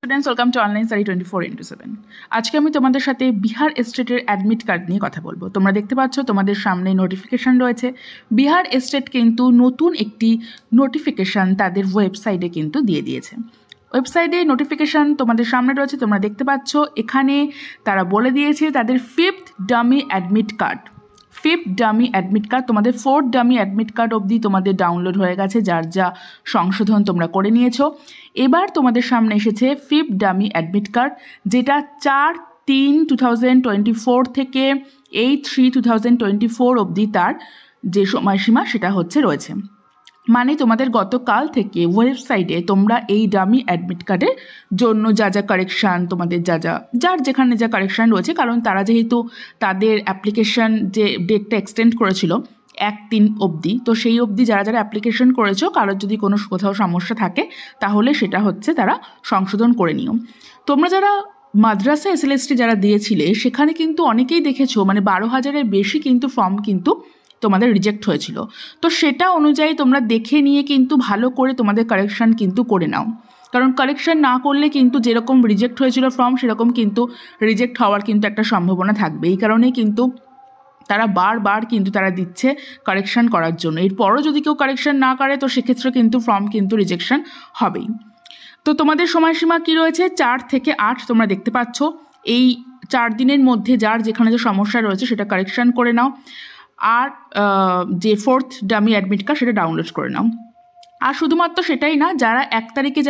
Students welcome to online study 24x7। আজকে আমি তোমাদের সাথে বিহার এস্টেটের অ্যাডমিট কার্ড নিয়ে কথা বলবো। তোমরা দেখতে পাচ্ছ তোমাদের সামনে নোটিফিকেশান রয়েছে। বিহার এস্টেট কিন্তু নতুন একটি নোটিফিকেশান তাদের ওয়েবসাইটে কিন্তু দিয়ে দিয়েছে। ওয়েবসাইটে নোটিফিকেশান তোমাদের সামনে রয়েছে, তোমরা দেখতে পাচ্ছ। এখানে তারা বলে দিয়েছে তাদের ফিফথ ডামি অ্যাডমিট কার্ড তোমাদের ফোর্থ ডামি অ্যাডমিট কার্ড অবধি তোমাদের ডাউনলোড হয়ে গেছে, যার যা সংশোধন তোমরা করে নিয়েছো। এবার তোমাদের সামনে এসেছে ফিফথ ডামি অ্যাডমিট কার্ড, যেটা 4/3/2024 থেকে 8/3/2024 অবধি তার যে সময়সীমা সেটা রয়েছে। মানে তোমাদের গতকাল থেকে ওয়েবসাইটে তোমরা এই ডামি অ্যাডমিট কার্ডের জন্য যা যা কারেকশান, তোমাদের যার যেখানে যা কারেকশান রয়েছে, কারণ তারা যেহেতু তাদের অ্যাপ্লিকেশান যে ডেটটা এক্সটেন্ড করেছিল 1/3 অবধি, তো সেই অবধি যারা অ্যাপ্লিকেশন করেছো, কারোর যদি কোথাও সমস্যা থাকে তাহলে সেটা তারা সংশোধন করে নিও। তোমরা যারা মাদ্রাসা SLST যারা দিয়েছিলে সেখানে কিন্তু অনেকেই দেখেছো, মানে 12,000-এর বেশি কিন্তু ফর্ম কিন্তু তোমাদের রিজেক্ট হয়েছিল। তো সেটা অনুযায়ী তোমরা দেখে নিয়ে কিন্তু ভালো করে তোমাদের কারেকশান কিন্তু করে নাও, কারণ কারেকশান না করলে কিন্তু যেরকম রিজেক্ট হয়েছিল ফর্ম সেরকম কিন্তু রিজেক্ট হওয়ার কিন্তু একটা সম্ভাবনা থাকবে। এই কারণেই কিন্তু তারা বারবার কিন্তু তারা দিচ্ছে কারেকশান করার জন্য। এরপরও যদি কেউ কারেকশান না করে তো সেক্ষেত্রে কিন্তু ফর্ম কিন্তু রিজেকশন হবেই। তো তোমাদের সময়সীমা কি রয়েছে? 4 থেকে 8 তোমরা দেখতে পাচ্ছ। এই 4 দিনের মধ্যে যার যেখানে যে সমস্যা রয়েছে সেটা কারেকশান করে নাও, আর যে ফোর্থ ডামি অ্যাডমিট কার্ড সেটা ডাউনলোড করে নাও। আর শুধুমাত্র সেটাই না, যারা 1 তারিখে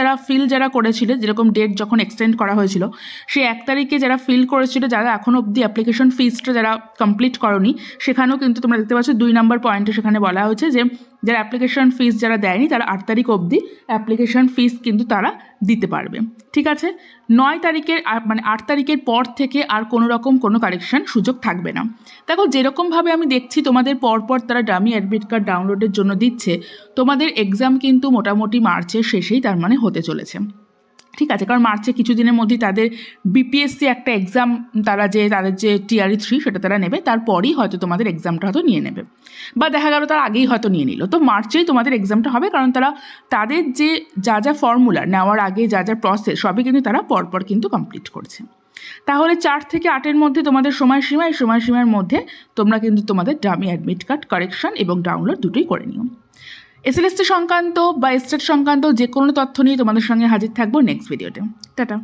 যারা করেছিল, যেরকম ডেট যখন এক্সটেন্ড করা হয়েছিল, সেই 1 তারিখে যারা ফিল করেছিল, যারা এখনও অবধি অ্যাপ্লিকেশন ফিসটা যারা কমপ্লিট করনি, সেখানেও কিন্তু তোমরা দেখতে পাচ্ছ 2 নম্বর পয়েন্টে সেখানে বলা হয়েছে যে যারা অ্যাপ্লিকেশন ফিস যারা দেয়নি তারা 8 তারিখ অবধি অ্যাপ্লিকেশন ফিস কিন্তু তারা দিতে পারবে। ঠিক আছে, 9 তারিখের মানে 8 তারিখের পর থেকে আর কোনো কারেকশান সুযোগ থাকবে না। দেখো, যেরকমভাবে আমি দেখছি তোমাদের পরপর তারা ডামি অ্যাডমিট কার্ড ডাউনলোডের জন্য দিচ্ছে, তোমাদের এক্সাম কিন্তু মোটামুটি মার্চের শেষেই তার মানে হতে চলেছে। ঠিক আছে, কারণ মার্চে কিছুদিনের মধ্যেই তাদের BPSC একটা এক্সাম তাদের যে TRE 3 সেটা তারা নেবে, তারপরই হয়তো তোমাদের এক্সামটা হয়তো নিয়ে নেবে, বা দেখা গেল তারা আগেই হয়তো নিয়ে নিল। তো মার্চেই তোমাদের এক্সামটা হবে, কারণ তাদের যে যা ফর্মুলা নেওয়ার আগে যা প্রসেস সবই কিন্তু তারা পরপর কিন্তু কমপ্লিট করছে। তাহলে 4 থেকে 8-এর মধ্যে তোমাদের সময়সীমা, এই সময়সীমার মধ্যে তোমরা কিন্তু তোমাদের ডামি অ্যাডমিট কার্ড কারেকশান এবং ডাউনলোড দুটোই করে নিও। SLST সংক্রান্ত বা স্টেট সংক্রান্ত যে কোনো তথ্য নিয়ে তোমাদের সঙ্গে হাজির থাকবো নেক্সট ভিডিওতে। টাটা।